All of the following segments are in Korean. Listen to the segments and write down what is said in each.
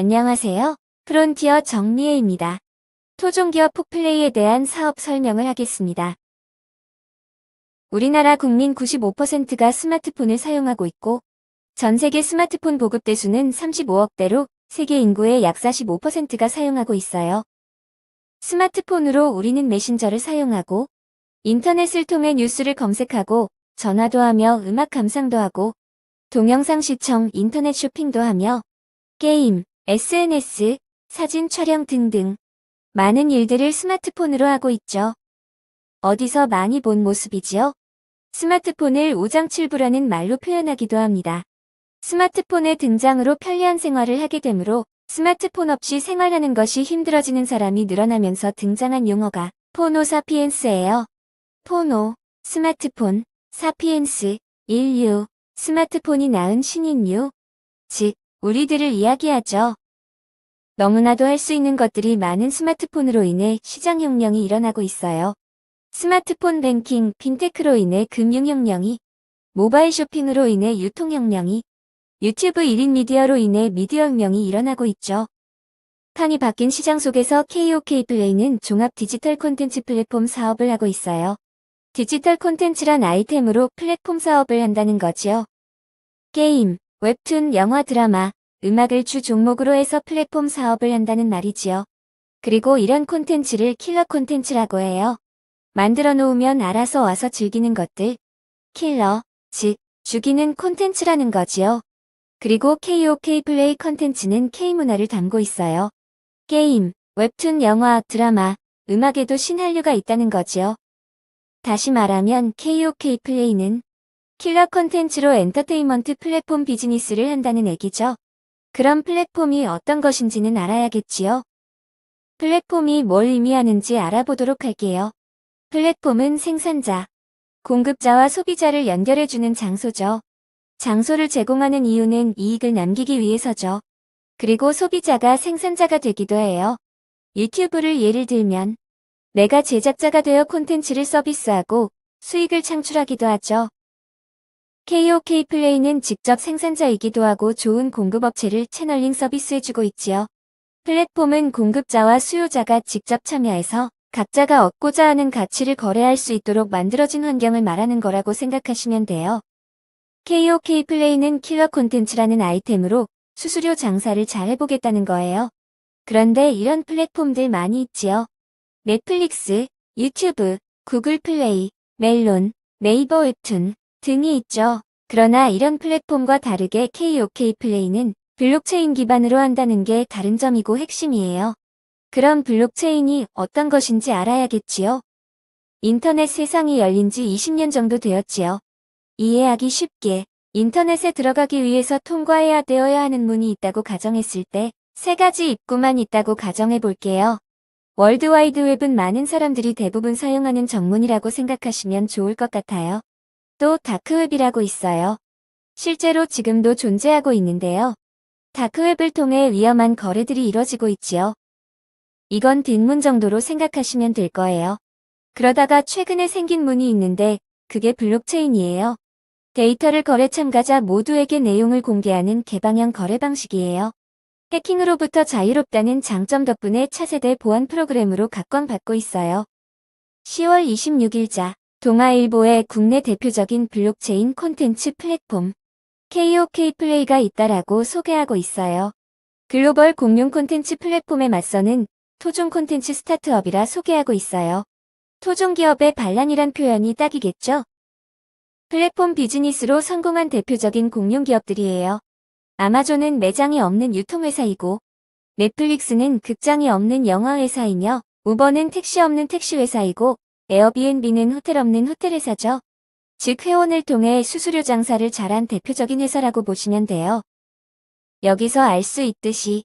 안녕하세요. 프론티어 정리혜입니다. 토종기업 폭플레이에 대한 사업 설명을 하겠습니다. 우리나라 국민 95%가 스마트폰을 사용하고 있고, 전 세계 스마트폰 보급 대수는 35억대로 세계 인구의 약 45%가 사용하고 있어요. 스마트폰으로 우리는 메신저를 사용하고, 인터넷을 통해 뉴스를 검색하고, 전화도 하며 음악 감상도 하고, 동영상 시청, 인터넷 쇼핑도 하며, 게임, SNS, 사진 촬영 등등 많은 일들을 스마트폰으로 하고 있죠. 어디서 많이 본 모습이지요? 스마트폰을 오장칠부라는 말로 표현하기도 합니다. 스마트폰의 등장으로 편리한 생활을 하게 되므로 스마트폰 없이 생활하는 것이 힘들어지는 사람이 늘어나면서 등장한 용어가 포노사피엔스예요. 포노, 스마트폰, 사피엔스, 인류, 스마트폰이 낳은 신인류, 즉 우리들을 이야기하죠. 너무나도 할 수 있는 것들이 많은 스마트폰으로 인해 시장혁명이 일어나고 있어요. 스마트폰 뱅킹, 핀테크로 인해 금융혁명이, 모바일 쇼핑으로 인해 유통혁명이, 유튜브 1인 미디어로 인해 미디어혁명이 일어나고 있죠. 판이 바뀐 시장 속에서 KOK 플레이는 종합 디지털 콘텐츠 플랫폼 사업을 하고 있어요. 디지털 콘텐츠란 아이템으로 플랫폼 사업을 한다는 거지요. 게임, 웹툰, 영화, 드라마, 음악을 주 종목으로 해서 플랫폼 사업을 한다는 말이지요. 그리고 이런 콘텐츠를 킬러 콘텐츠라고 해요. 만들어 놓으면 알아서 와서 즐기는 것들. 킬러, 즉 죽이는 콘텐츠라는 거지요. 그리고 KOK 플레이 콘텐츠는 K문화를 담고 있어요. 게임, 웹툰, 영화, 드라마, 음악에도 신한류가 있다는 거지요. 다시 말하면 KOK 플레이는 킬러 콘텐츠로 엔터테인먼트 플랫폼 비즈니스를 한다는 얘기죠. 그럼 플랫폼이 어떤 것인지는 알아야겠지요. 플랫폼이 뭘 의미하는지 알아보도록 할게요. 플랫폼은 생산자, 공급자와 소비자를 연결해주는 장소죠. 장소를 제공하는 이유는 이익을 남기기 위해서죠. 그리고 소비자가 생산자가 되기도 해요. 유튜브를 예를 들면 내가 제작자가 되어 콘텐츠를 서비스하고 수익을 창출하기도 하죠. KOK 플레이는 직접 생산자이기도 하고 좋은 공급업체를 채널링 서비스해주고 있지요. 플랫폼은 공급자와 수요자가 직접 참여해서 각자가 얻고자 하는 가치를 거래할 수 있도록 만들어진 환경을 말하는 거라고 생각하시면 돼요. KOK 플레이는 킬러 콘텐츠라는 아이템으로 수수료 장사를 잘 해보겠다는 거예요. 그런데 이런 플랫폼들 많이 있지요. 넷플릭스, 유튜브, 구글 플레이, 멜론, 네이버 웹툰 등이 있죠. 그러나 이런 플랫폼과 다르게 KOK 플레이는 블록체인 기반으로 한다는 게 다른 점이고 핵심이에요. 그럼 블록체인이 어떤 것인지 알아야겠지요. 인터넷 세상이 열린 지 20년 정도 되었지요. 이해하기 쉽게 인터넷에 들어가기 위해서 통과해야 되어야 하는 문이 있다고 가정했을 때 세 가지 입구만 있다고 가정해 볼게요. 월드와이드 웹은 많은 사람들이 대부분 사용하는 정문이라고 생각하시면 좋을 것 같아요. 또 다크웹이라고 있어요. 실제로 지금도 존재하고 있는데요. 다크웹을 통해 위험한 거래들이 이뤄지고 있지요. 이건 뒷문 정도로 생각하시면 될 거예요. 그러다가 최근에 생긴 문이 있는데 그게 블록체인이에요. 데이터를 거래 참가자 모두에게 내용을 공개하는 개방형 거래 방식이에요. 해킹으로부터 자유롭다는 장점 덕분에 차세대 보안 프로그램으로 각광받고 있어요. 10월 26일자 동아일보에 국내 대표적인 블록체인 콘텐츠 플랫폼 KOK 플레이가 있다라고 소개하고 있어요. 글로벌 공룡 콘텐츠 플랫폼에 맞서는 토종 콘텐츠 스타트업이라 소개하고 있어요. 토종 기업의 반란이란 표현이 딱이겠죠? 플랫폼 비즈니스로 성공한 대표적인 공룡 기업들이에요. 아마존은 매장이 없는 유통회사이고, 넷플릭스는 극장이 없는 영화회사이며, 우버는 택시 없는 택시회사이고, 에어비앤비는 호텔 없는 호텔회사죠. 즉 회원을 통해 수수료 장사를 잘한 대표적인 회사라고 보시면 돼요. 여기서 알 수 있듯이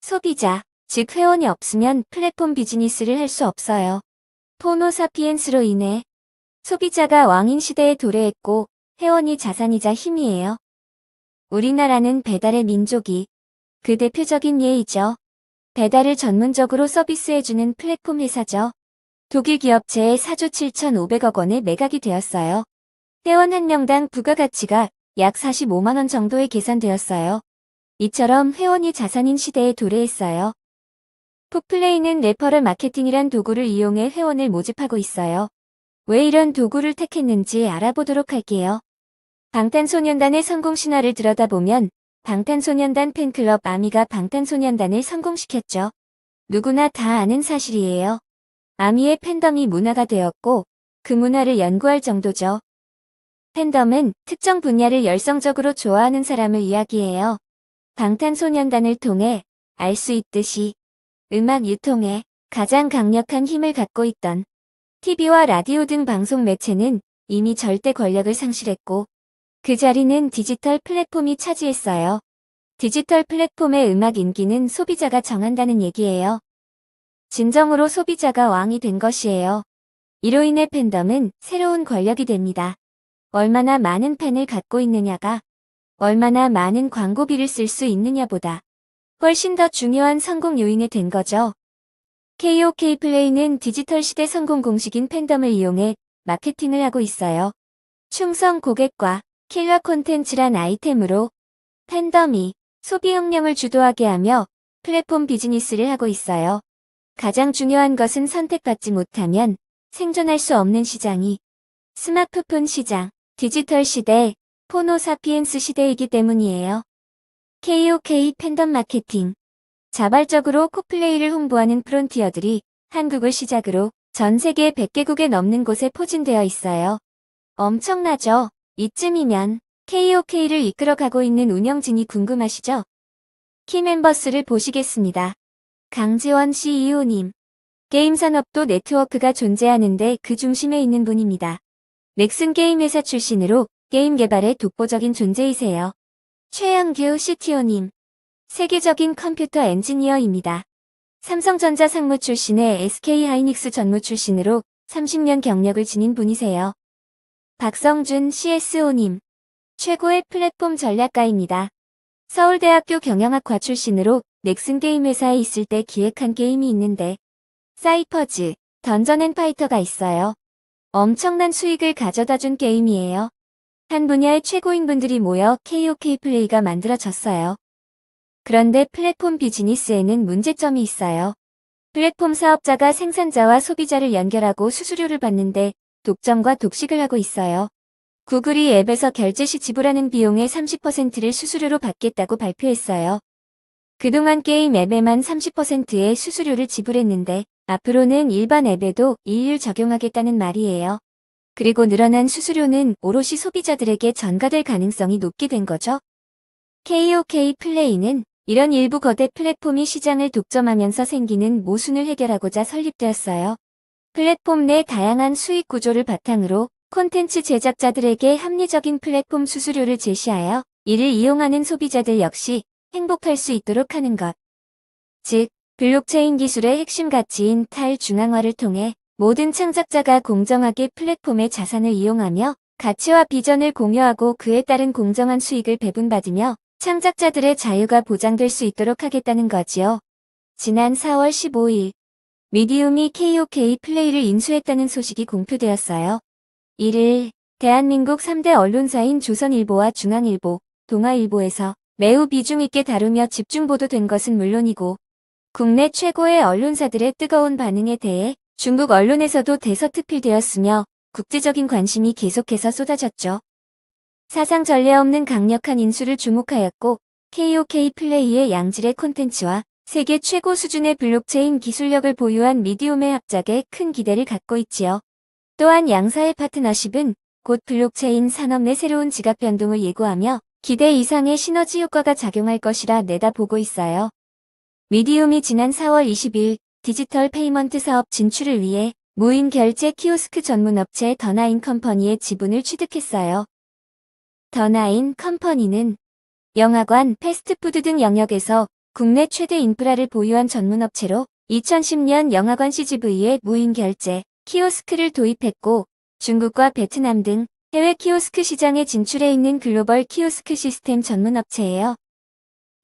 소비자, 즉 회원이 없으면 플랫폼 비즈니스를 할 수 없어요. 호모사피엔스로 인해 소비자가 왕인 시대에 도래했고 회원이 자산이자 힘이에요. 우리나라는 배달의 민족이 그 대표적인 예이죠. 배달을 전문적으로 서비스해주는 플랫폼 회사죠. 독일 기업체의 4조 7,500억 원에 매각이 되었어요. 회원 한 명당 부가가치가 약 45만 원 정도에 계산되었어요. 이처럼 회원이 자산인 시대에 도래했어요. 폭플레이는 레퍼럴 마케팅이란 도구를 이용해 회원을 모집하고 있어요. 왜 이런 도구를 택했는지 알아보도록 할게요. 방탄소년단의 성공 신화를 들여다보면 방탄소년단 팬클럽 아미가 방탄소년단을 성공시켰죠. 누구나 다 아는 사실이에요. 아미의 팬덤이 문화가 되었고 그 문화를 연구할 정도죠. 팬덤은 특정 분야를 열성적으로 좋아하는 사람을 이야기해요. 방탄소년단을 통해 알 수 있듯이 음악 유통에 가장 강력한 힘을 갖고 있던 TV와 라디오 등 방송 매체는 이미 절대 권력을 상실했고 그 자리는 디지털 플랫폼이 차지했어요. 디지털 플랫폼의 음악 인기는 소비자가 정한다는 얘기예요. 진정으로 소비자가 왕이 된 것이에요. 이로 인해 팬덤은 새로운 권력이 됩니다. 얼마나 많은 팬을 갖고 있느냐가 얼마나 많은 광고비를 쓸 수 있느냐보다 훨씬 더 중요한 성공 요인이 된 거죠. KOK 플레이는 디지털 시대 성공 공식인 팬덤을 이용해 마케팅을 하고 있어요. 충성 고객과 킬러 콘텐츠란 아이템으로 팬덤이 소비 역량을 주도하게 하며 플랫폼 비즈니스를 하고 있어요. 가장 중요한 것은 선택받지 못하면 생존할 수 없는 시장이 스마트폰 시장, 디지털 시대, 포노사피엔스 시대이기 때문이에요. KOK 팬덤 마케팅. 자발적으로 코플레이를 홍보하는 프론티어들이 한국을 시작으로 전 세계 100개국에 넘는 곳에 포진되어 있어요. 엄청나죠? 이쯤이면 KOK를 이끌어가고 있는 운영진이 궁금하시죠? 키 멤버스를 보시겠습니다. 강지원 CEO님. 게임 산업도 네트워크가 존재하는데 그 중심에 있는 분입니다. 넥슨 게임 회사 출신으로 게임 개발의 독보적인 존재이세요. 최영규 CTO님. 세계적인 컴퓨터 엔지니어입니다. 삼성전자 상무 출신의 SK하이닉스 전무 출신으로 30년 경력을 지닌 분이세요. 박성준 CSO님. 최고의 플랫폼 전략가입니다. 서울대학교 경영학과 출신으로 넥슨 게임 회사에 있을 때 기획한 게임이 있는데 사이퍼즈, 던전앤파이터가 있어요. 엄청난 수익을 가져다준 게임이에요. 한 분야의 최고인 분들이 모여 KOK 플레이가 만들어졌어요. 그런데 플랫폼 비즈니스에는 문제점이 있어요. 플랫폼 사업자가 생산자와 소비자를 연결하고 수수료를 받는데 독점과 독식을 하고 있어요. 구글이 앱에서 결제 시 지불하는 비용의 30%를 수수료로 받겠다고 발표했어요. 그동안 게임 앱에만 30%의 수수료를 지불했는데 앞으로는 일반 앱에도 이율 적용하겠다는 말이에요. 그리고 늘어난 수수료는 오롯이 소비자들에게 전가될 가능성이 높게 된 거죠. KOK 플레이는 이런 일부 거대 플랫폼이 시장을 독점하면서 생기는 모순을 해결하고자 설립되었어요. 플랫폼 내 다양한 수익 구조를 바탕으로 콘텐츠 제작자들에게 합리적인 플랫폼 수수료를 제시하여 이를 이용하는 소비자들 역시 행복할 수 있도록 하는 것. 즉, 블록체인 기술의 핵심 가치인 탈중앙화를 통해 모든 창작자가 공정하게 플랫폼의 자산을 이용하며 가치와 비전을 공유하고 그에 따른 공정한 수익을 배분받으며 창작자들의 자유가 보장될 수 있도록 하겠다는 거지요. 지난 4월 15일 미디움이 KOK 플레이를 인수했다는 소식이 공표되었어요. 이를 대한민국 3대 언론사인 조선일보와 중앙일보, 동아일보에서 매우 비중 있게 다루며 집중 보도된 것은 물론이고 국내 최고의 언론사들의 뜨거운 반응에 대해 중국 언론에서도 대서특필되었으며 국제적인 관심이 계속해서 쏟아졌죠. 사상 전례 없는 강력한 인수를 주목하였고 KOK 플레이의 양질의 콘텐츠와 세계 최고 수준의 블록체인 기술력을 보유한 미디움의 합작에 큰 기대를 갖고 있지요. 또한 양사의 파트너십은 곧 블록체인 산업 내 새로운 지각 변동을 예고하며 기대 이상의 시너지 효과가 작용할 것이라 내다보고 있어요. 미디움이 지난 4월 20일 디지털 페이먼트 사업 진출을 위해 무인 결제 키오스크 전문 업체 더나인 컴퍼니의 지분을 취득했어요. 더나인 컴퍼니는 영화관, 패스트푸드 등 영역에서 국내 최대 인프라를 보유한 전문 업체로 2010년 영화관 CGV에 무인 결제 키오스크를 도입했고 중국과 베트남 등 해외 키오스크 시장에 진출해 있는 글로벌 키오스크 시스템 전문 업체예요.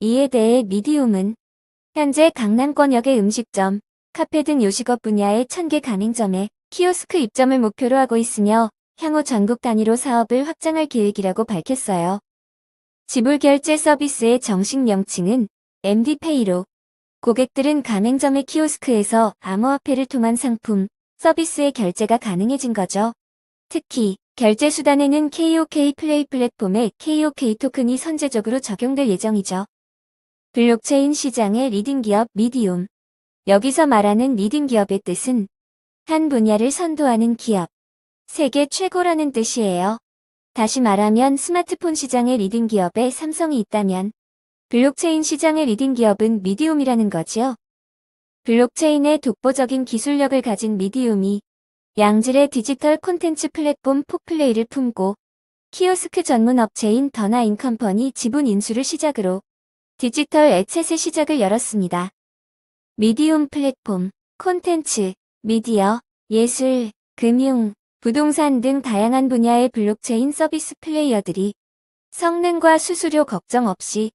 이에 대해 미디움은 현재 강남권역의 음식점, 카페 등 요식업 분야의 1000개 가맹점에 키오스크 입점을 목표로 하고 있으며 향후 전국 단위로 사업을 확장할 계획이라고 밝혔어요. 지불결제 서비스의 정식 명칭은 MD페이로 고객들은 가맹점의 키오스크에서 암호화폐를 통한 상품, 서비스의 결제가 가능해진 거죠. 특히 결제 수단에는 KOK 플레이 플랫폼의 KOK 토큰이 선제적으로 적용될 예정이죠. 블록체인 시장의 리딩 기업 미디움. 여기서 말하는 리딩 기업의 뜻은 한 분야를 선도하는 기업, 세계 최고라는 뜻이에요. 다시 말하면 스마트폰 시장의 리딩 기업에 삼성이 있다면 블록체인 시장의 리딩 기업은 미디움이라는 거지요. 블록체인의 독보적인 기술력을 가진 미디움이 양질의 디지털 콘텐츠 플랫폼 폭플레이를 품고 키오스크 전문 업체인 더나인 컴퍼니 지분 인수를 시작으로 디지털 애셋의 시작을 열었습니다. 미디움 플랫폼, 콘텐츠, 미디어, 예술, 금융, 부동산 등 다양한 분야의 블록체인 서비스 플레이어들이 성능과 수수료 걱정 없이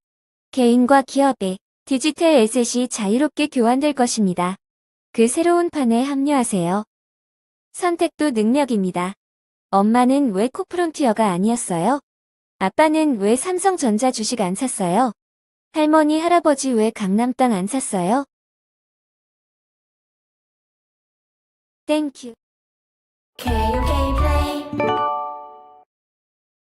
개인과 기업의 디지털 애셋이 자유롭게 교환될 것입니다. 그 새로운 판에 합류하세요. 선택도 능력입니다. 엄마는 왜 코프론티어가 아니었어요? 아빠는 왜 삼성전자 주식 안 샀어요? 할머니, 할아버지 왜 강남 땅 안 샀어요? 땡큐. KOK